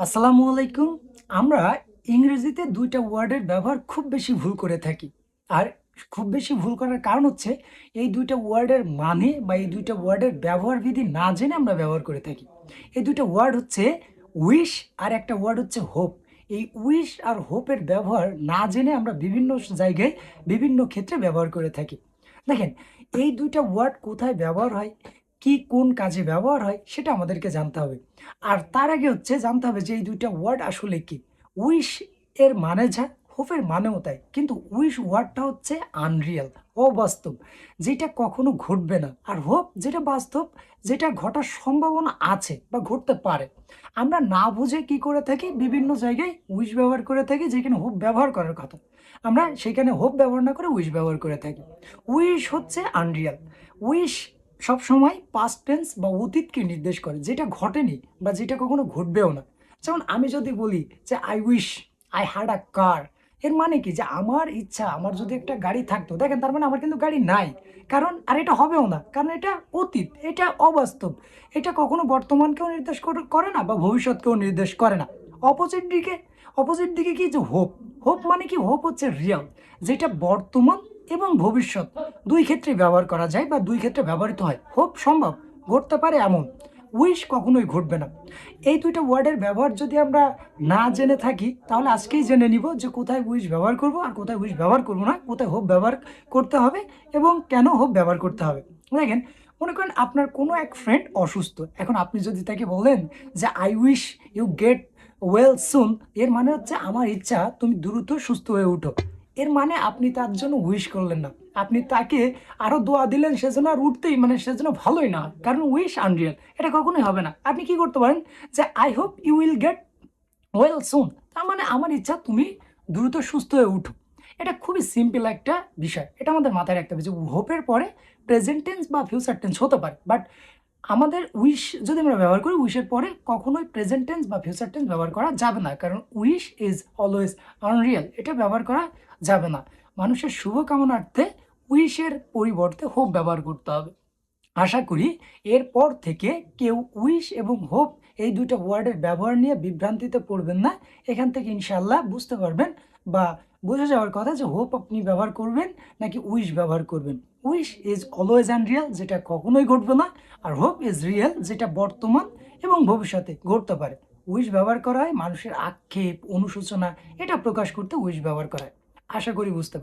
আসসালামু আলাইকুম। আমরা ইংরেজিতে ২ টা ওয়ার্ডের ব্যবহার খুব বেশি ভুল করে থাকি। আর খুব বেশি ভুল করার কারণ হচ্ছে এই ২ টা ওয়ার্ডের মানে বা এই ২ টা ওয়ার্ডের ব্যবহারবিধি না জেনে আমরা ব্যবহার করে থাকি। এই ২ টা ওয়ার্ড হচ্ছে উইশ আর একটা ওয়ার্ড হচ্ছে হোপ। এই উইশ আর হোপের ব্যবহার না জেনে আমরা বিভিন্ন জায়গায় বিভিন্ন ক্ষেত্রে ব্যবহার করে থাকি। দেখেন, এই ২ টা ওয়ার্ড কোথায় ব্যবহার হয়, কি কোন কাজে ব্যবহার হয় সেটা আমাদেরকে জানতে হবে। আর তার আগে হচ্ছে জানতে হবে যে এই ২ টা ওয়ার্ড আসলে কি? উইশ এর মানে যা, হোপের মানেও তাই। কিন্তু উইশ ওয়ার্ডটা হচ্ছে আনরিয়াল, অবাস্তব, যেটা কখনো ঘটবে না। আর হোপ যেটা বাস্তব, যেটা ঘটার সম্ভাবনা আছে বা ঘটতে পারে। আমরা না বুঝে কি করে থাকি, বিভিন্ন জায়গায় উইশ ব্যবহার করে থাকি যেখানে হোপ ব্যবহার করার কথা। আমরা সেখানে হোপ ব্যবহার না করে উইশ ব্যবহার করে থাকি। উইশ হচ্ছে আনরিয়াল। উইশ সবসময় পাস্ট টেন্স বা অতীতকে নির্দেশ করে, যেটা ঘটেনি বা যেটা কখনো ঘটবেও না। যেমন আমি যদি বলি যে I wish I had a car, এর মানে কি যে আমার ইচ্ছা, আমার যদি একটা গাড়ি থাকতো। দেখেন, তার মানে আমার কিন্তু গাড়ি নাই। কারণ আর এটা হবেও না, কারণ এটা অতীত, এটা অবাস্তব। এটা কখনো বর্তমানকেও নির্দেশ করে না বা ভবিষ্যৎকেও নির্দেশ করে না। অপোজিট দিকে, অপোজিট দিকে কি যে হোপ, হোপ মানে কি, হোপ হচ্ছে রিয়াল, যেটা বর্তমান এবং ভবিষ্যৎ দুই ক্ষেত্রে ব্যবহার করা যায় বা দুই ক্ষেত্রে ব্যবহৃত হয়। হোপ সম্ভব, ঘটতে পারে এমন। উইশ কখনোই ঘটবে না। এই ২ টা ওয়ার্ডের ব্যবহার যদি আমরা না জেনে থাকি, তাহলে আজকেই জেনে নিব যে কোথায় উইশ ব্যবহার করব আর কোথায় উইশ ব্যবহার করব না, কোথায় হোপ ব্যবহার করতে হবে এবং কেন হোপ ব্যবহার করতে হবে। দেখেন, মনে করেন আপনার কোনো এক ফ্রেন্ড অসুস্থ। এখন আপনি যদি তাকে বলেন যে I wish you get well soon, এর মানে হচ্ছে আমার ইচ্ছা তুমি দ্রুত সুস্থ হয়ে উঠো। এর মানে আপনি তার জন্য উইশ করলেন না, আপনি তাকে আরো দোয়া দিলেন সেজন্য আর উঠতেই, মানে সেজন্য ভালোই না হয়। কারণ উইশ আনরিয়াল, এটা কখনোই হবে না। আপনি কি করতে পারেন যে I hope you will get well soon, তার মানে আমার ইচ্ছা তুমি দ্রুত সুস্থ হয়ে উঠো। এটা খুবই সিম্পল একটা বিষয়, এটা আমাদের মাথায় রাখতে হবে যে হোপের পরে প্রেজেন্ট টেন্স বা ফিউচার টেন্স হতে পারে, বাট আমাদের উইশ যদি আমরা ব্যবহার করি, উইশের পরে কখনোই প্রেজেন্ট টেন্স বা ফিউচার টেন্স ব্যবহার করা যাবে না, কারণ উইশ ইজ অলওয়েজ আনরিয়াল, এটা ব্যবহার করা যাবে না। মানুষের শুভকামনার্থে উইশের পরিবর্তে হোপ ব্যবহার করতে হবে। আশা করি এরপর থেকে কেউ উইশ এবং হোপ এই ২ টা ওয়ার্ডের ব্যবহার নিয়ে বিভ্রান্তিতে পড়বেন না। এখান থেকে ইনশাআল্লাহ বুঝতে পারবেন বা বোঝা যাওয়ার কথা যে হোপ আপনি ব্যবহার করবেন নাকি উইশ ব্যবহার করবেন। উইশ ইজ অলওয়েজ আনরিয়াল, যেটা কখনোই ঘটবে না। আর হোপ ইজ রিয়েল, যেটা বর্তমান এবং ভবিষ্যতে ঘটতে পারে। উইশ ব্যবহার করা হয় মানুষের আক্ষেপ, অনুশোচনা এটা প্রকাশ করতে উইশ ব্যবহার করা হয়। আশা করি বুঝতে পারেন।